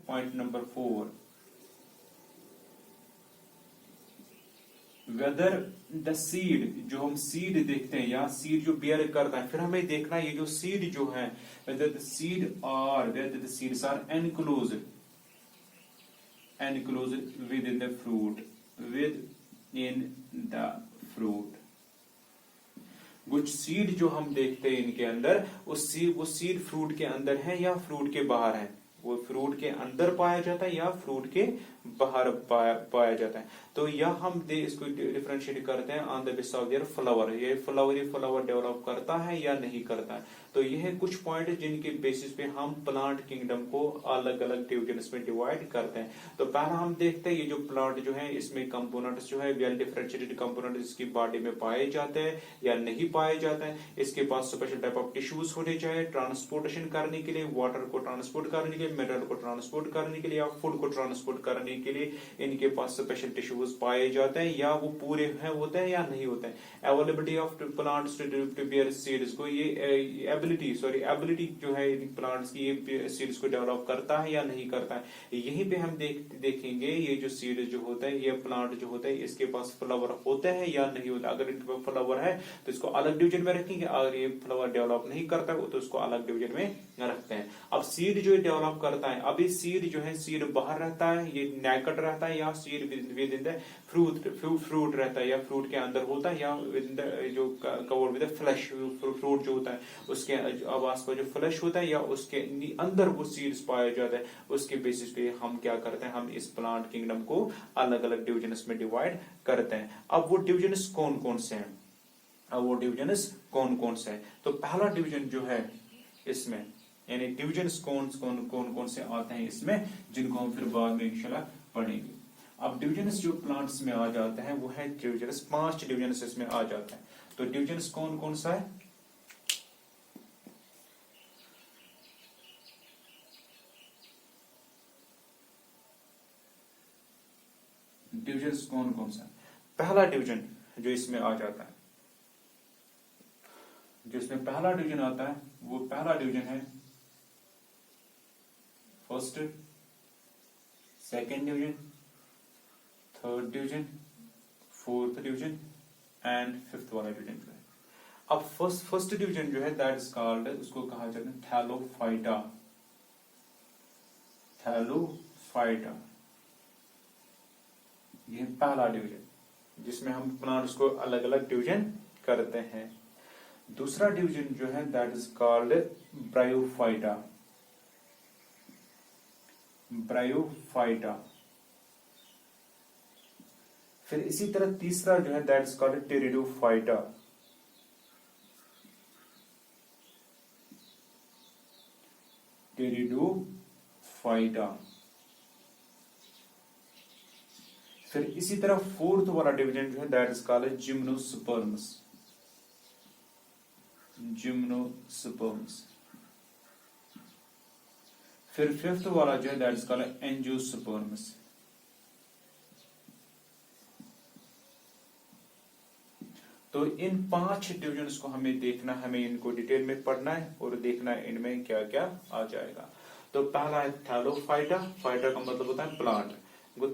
Point number 4, whether the seed, जो हम seed देखते हैं या सीड जो बियर करता है, फिर हमें देखना है ये जो सीड जो है, whether the seeds are enclosed with in the fruit. कुछ सीड जो हम देखते हैं इनके अंदर, वो सीड फ्रूट के अंदर है या फ्रूट के बाहर है, वो फ्रूट के अंदर पाया जाता है या फ्रूट के बाहर पाया जाता है। तो यह हम इसको डिफरेंशिएट करते हैं on the basis of their flower, ये फ्लावर डेवलप करता है या नहीं करता है। तो यह कुछ पॉइंट जिनके बेसिस पे हम प्लांट किंगडम को अलग अलग डिविजन्स में डिवाइड करते हैं। तो पहला हम देखते हैं ये जो प्लांट जो है, इसमें कंपोनेंट्स जो है वेल डिफरेंशिएटेड कंपोनेंट इसकी बॉडी में पाए जाते हैं या नहीं पाए जाते हैं। इसके पास स्पेशल टाइप ऑफ टिश्यूज होने चाहिए ट्रांसपोर्टेशन करने के लिए, वाटर को ट्रांसपोर्ट करने के लिए, मिनरल को ट्रांसपोर्ट करने के लिए, या फूड को ट्रांसपोर्ट करने के लिए इनके पास स्पेशल टिश्यूज पाए जाते हैं, या वो पूरे हैं होते हैं या नहीं होते हैं। Availability of plants to bear seeds को, ये एबिलिटी जो है इन प्लांट्स की, ये सीड्स को डेवलप करता है या नहीं करता है। यहीं पे हम देखेंगे ये जो सीड जो होता है, ये प्लांट जो होता है, इसके पास फ्लावर होते हैं या नहीं होता। अगर इनके पास फ्लावर है तो इसको अलग डिवीजन में रखेंगे, अगर ये फ्लावर डेवलप नहीं करता है तो इसको अलग डिवीजन में रखते हैं। अब सीड जो डेवलप करता है, अभी सीड जो है, सीड बाहर रहता है, ये नैकेड रहता है, या seed with in the fruit रहता है, या फ्रूट के अंदर होता है, या विद इन द जो covered with the flash, fruit जो होता है उसके आवास पर जो फ्लैश होता है या उसके अंदर वो सीड्स पाया जाता है। उसके बेसिस पे हम क्या करते हैं, हम इस प्लांट किंगडम को अलग अलग डिविजन्स में डिवाइड करते हैं। अब वो डिविजन्स कौन कौन से हैं, तो पहला डिवीजन जो है इसमें, यानी डिविजन्स कौन से आते हैं इसमें, जिनको हम फिर बाद में इंशाल्लाह पढ़ेंगे। अब डिविजन्स जो प्लांट्स में आ जाते हैं वो है डिविजन्स, 5 डिविजन्स इसमें आ जाते हैं। तो डिविजन्स कौन सा है, डिविजन्स कौन सा है। पहला डिवीजन जो इसमें आ जाता है, जो इसमें पहला डिवीजन आता है, वो पहला डिवीजन है first, second division, third division, fourth division and fifth वाला डिवीजन जो है। अब फर्स्ट डिवीजन जो है दैट इज कॉल्ड, उसको कहा जाता है थैलोफाइटा। ये पहला डिवीजन जिसमें हम प्लांट्स को अलग अलग डिवीजन करते हैं। दूसरा डिवीजन जो है दैट इज कॉल्ड ब्रायोफाइटा। फिर इसी तरह तीसरा जो है दैट इज कॉल्ड टेरिडोफाइटा। फिर इसी तरह फोर्थ वाला डिवीजन जो है दैट इज कॉल्ड जिम्नोस्पर्म्स। फिर फिफ्थ वाला जो है दैट इज कॉल्ड एंजियोस्पर्म्स। तो इन 5 डिविजन्स को हमें देखना, हमें इनको डिटेल में पढ़ना है और देखना है इनमें क्या क्या आ जाएगा। तो पहला है थैलोफाइटा। फाइटा का मतलब होता है प्लांट,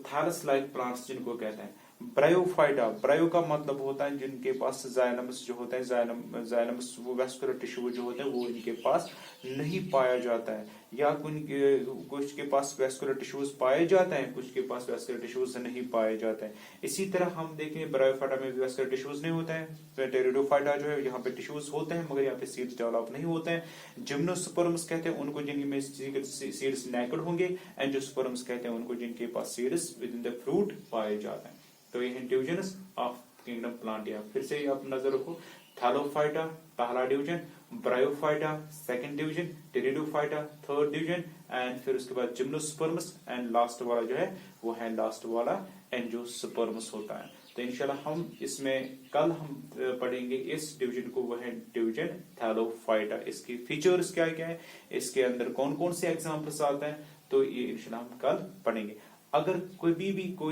थैलस लाइक प्लांट्स जिनको कहते हैं। ब्रायोफाइटा, ब्रायो का मतलब होता है जिनके पास जाइलम्स जो होता है, जाइलम्स वो वेस्कुलर टिश्यू जो होता है वो इनके पास नहीं पाया जाता है, या कुछ के पास वेस्कुलर टिश्यूज पाए जाते हैं, कुछ के पास वेस्कुलर टिश्यूज नहीं पाए जाते हैं। इसी तरह हम देखें ब्रायोफाइटा में भी वेस्कुलर टिश्यूज नहीं होते हैं। टेरिडोफाइटा जो है यहाँ पे टिश्यूज होते हैं मगर यहाँ पे सीड्स डेवलप नहीं होते हैं। जिम्नोस्पर्म्स कहते हैं उनको जिनमें सीड्स नेकेड होंगे। एंजियोस्पर्म्स कहते हैं उनको जिनके पास seeds with in the fruit पाए जाते हैं। तो ये डिविजन्स ऑफ किंगडम प्लांटिया। फिर से आप नजर रखो, थैलोफाइटा पहला division, bryophyta second division, pteridophyta third division, and फिर उसके बाद जिम्नोस्पर्म्स, एंड लास्ट वाला जो है वो है लास्ट वाला एंजियोस्पर्म्स होता है। तो इंशाल्लाह हम इसमें कल हम पढ़ेंगे इस डिवीजन को, वो है डिवीजन थैलोफाइटा। इसकी फीचर्स क्या क्या है, इसके अंदर कौन कौन से एग्जाम्पल्स आते हैं, तो ये इंशाल्लाह हम कल पढ़ेंगे। अगर कोई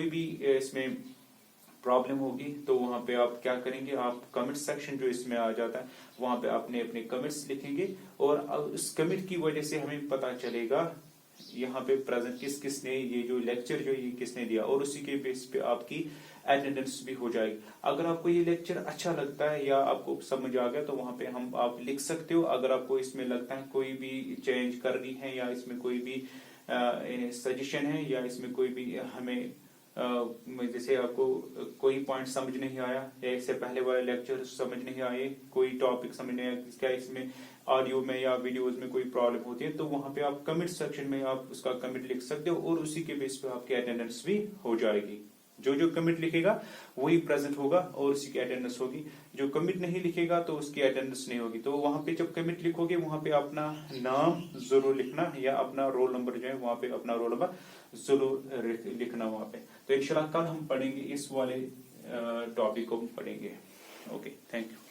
भी इसमें प्रॉब्लम होगी तो वहां पे आप क्या करेंगे, आप कमेंट सेक्शन जो इसमें आ जाता है वहां पे अपने कमेंट्स लिखेंगे, और उस कमेंट की वजह से हमें पता चलेगा यहाँ पे प्रेजेंट किसने ये जो लेक्चर जो ये किसने दिया, और उसी के बेस पे आपकी अटेंडेंस भी हो जाएगी। अगर आपको ये लेक्चर अच्छा लगता है या आपको समझ आ गया तो वहां पे आप लिख सकते हो। अगर आपको इसमें लगता है कोई भी चेंज करनी है या इसमें कोई भी सजेशन है या इसमें कोई भी हमें जैसे आपको कोई पॉइंट समझ नहीं आया या इससे पहले वाले लेक्चर समझ नहीं आए, कोई टॉपिक समझ नहीं आया, क्या इसमें ऑडियो में या वीडियोस में कोई प्रॉब्लम होती है, तो वहां पे आप कमेंट सेक्शन में आप उसका कमेंट लिख सकते हो और उसी के बेस पे आपकी अटेंडेंस भी हो जाएगी। जो जो कमेंट लिखेगा वही प्रेजेंट होगा और उसी की अटेंडेंस होगी। जो कमेंट नहीं लिखेगा तो उसकी अटेंडेंस नहीं होगी। तो वहां पे जब कमेंट लिखोगे वहां पे अपना नाम जरूर लिखना या अपना रोल नंबर जो है वहां पे अपना रोल नंबर जरूर लिखना वहां पे। तो इंशाल्लाह कल हम पढ़ेंगे इस वाले टॉपिक को पढ़ेंगे। Okay, thank you.